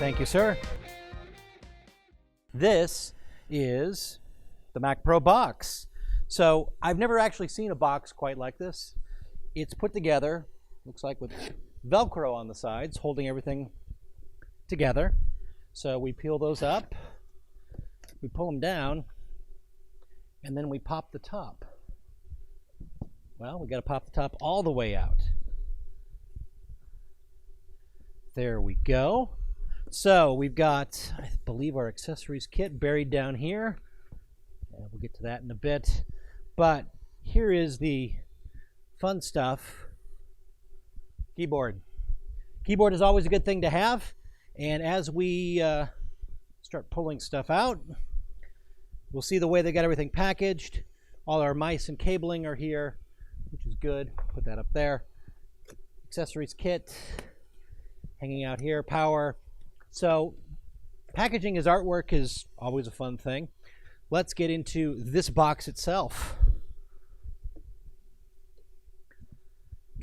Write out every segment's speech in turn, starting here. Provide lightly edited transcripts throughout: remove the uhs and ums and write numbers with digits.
Thank you, sir. This is the Mac Pro box. So I've never actually seen a box quite like this. It's put together, looks like with Velcro on the sides, holding everything together. So we peel those up, we pull them down, and then we pop the top. Well, we got to pop the top all the way out. There we go. So we've got, I believe, our accessories kit buried down here. We'll get to that in a bit. But here is the fun stuff. Keyboard. Keyboard is always a good thing to have. And as we start pulling stuff out, we'll see the way they got everything packaged. All our mice and cabling are here, which is good. Put that up there. Accessories kit hanging out here. Power. So packaging as artwork is always a fun thing. Let's get into this box itself.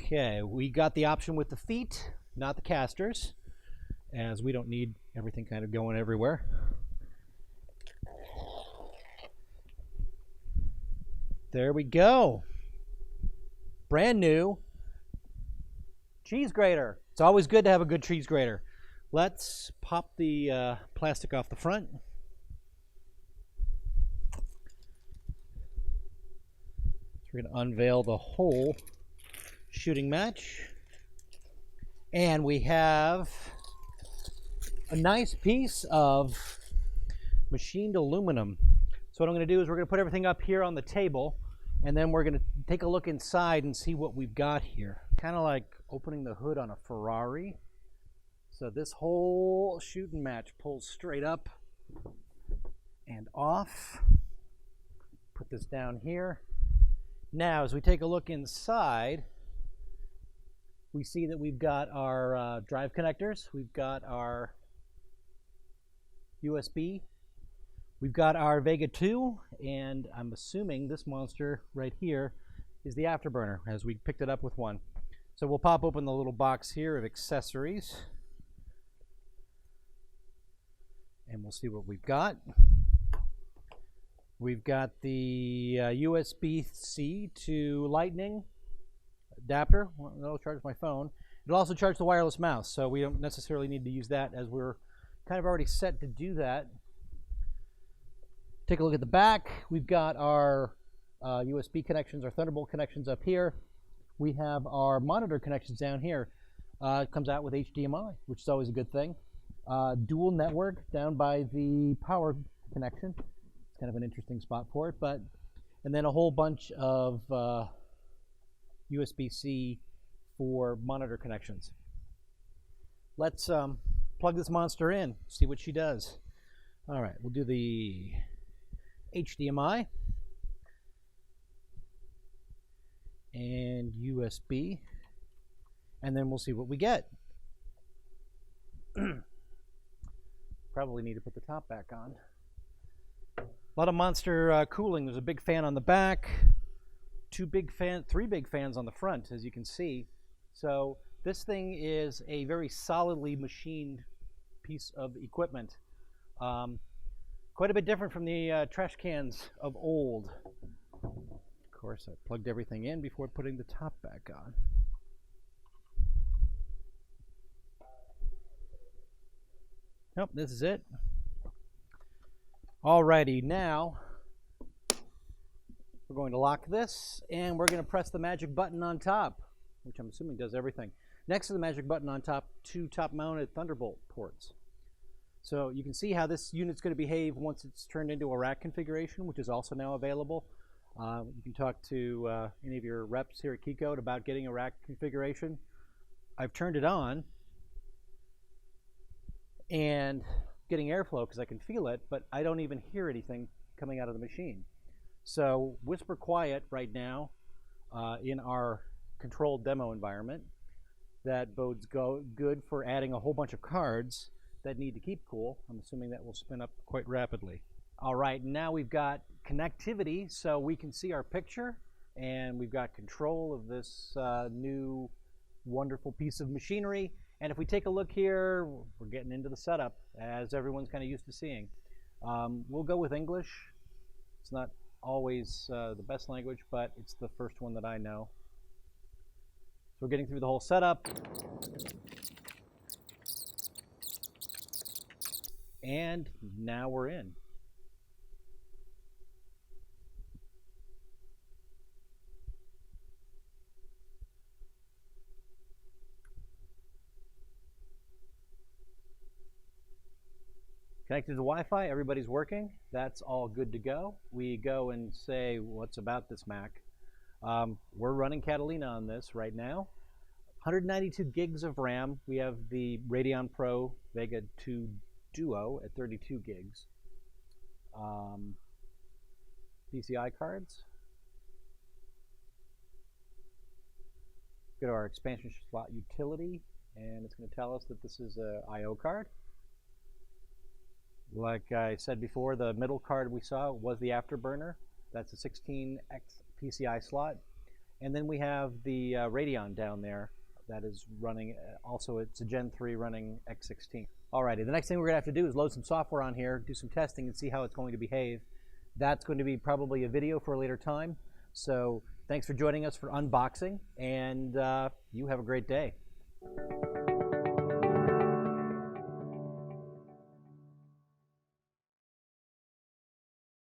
Okay, we got the option with the feet, not the casters, as we don't need everything kind of going everywhere. There we go. Brand new cheese grater. It's always good to have a good cheese grater. Let's pop the plastic off the front. So we're going to unveil the whole shooting match. And we have a nice piece of machined aluminum. So what I'm going to do is we're going to put everything up here on the table, and then we're going to take a look inside and see what we've got here. Kind of like opening the hood on a Ferrari. So this whole shooting match pulls straight up and off. Put this down here. Now, as we take a look inside, we see that we've got our drive connectors. We've got our USB. We've got our Vega 2, and I'm assuming this monster right here is the afterburner, as we picked it up with one. So we'll pop open the little box here of accessories, and we'll see what we've got. We've got the USB-C to Lightning adapter. Well, that'll charge my phone. It'll also charge the wireless mouse, so we don't necessarily need to use that, as we're kind of already set to do that. Take a look at the back. We've got our USB connections, our Thunderbolt connections up here. We have our monitor connections down here. It comes out with HDMI, which is always a good thing. Dual network down by the power connection. It's kind of an interesting spot for it, and then a whole bunch of USB-C for monitor connections. Let's plug this monster in, see what she does. All right, we'll do the HDMI and USB, and then we'll see what we get. Probably need to put the top back on. A lot of monster cooling. There's a big fan on the back, three big fans on the front, as you can see. So this thing is a very solidly machined piece of equipment. Quite a bit different from the trash cans of old. Of course, I plugged everything in before putting the top back on. Nope, this is it. Alrighty, now we're going to lock this, and we're going to press the magic button on top, which I'm assuming does everything. Next to the magic button on top, two top-mounted Thunderbolt ports. So you can see how this unit's going to behave once it's turned into a rack configuration, which is also now available. You can talk to any of your reps here at Keycode about getting a rack configuration. I've turned it on and getting airflow because I can feel it, but I don't even hear anything coming out of the machine. So whisper quiet right now in our controlled demo environment. That bodes good for adding a whole bunch of cards that need to keep cool. I'm assuming that will spin up quite rapidly. All right, now we've got connectivity, so we can see our picture, and we've got control of this new wonderful piece of machinery, And if we take a look here, we're getting into the setup, as everyone's kind of used to seeing. We'll go with English. It's not always the best language, but it's the first one that I know. So we're getting through the whole setup. And now we're in. Connected to Wi-Fi, everybody's working. That's all good to go. We go and say, what's about this Mac? We're running Catalina on this right now. 192 gigs of RAM. We have the Radeon Pro Vega 2 Duo at 32 gigs. PCI cards. Go to our expansion slot utility, and it's going to tell us that this is a I/O card. Like I said before, the middle card we saw was the Afterburner. That's a 16X PCI slot. And then we have the Radeon down there that is running, also it's a Gen 3 running X16. Alrighty, the next thing we're going to have to do is load some software on here, do some testing, and see how it's going to behave. That's going to be probably a video for a later time. So thanks for joining us for unboxing, and you have a great day.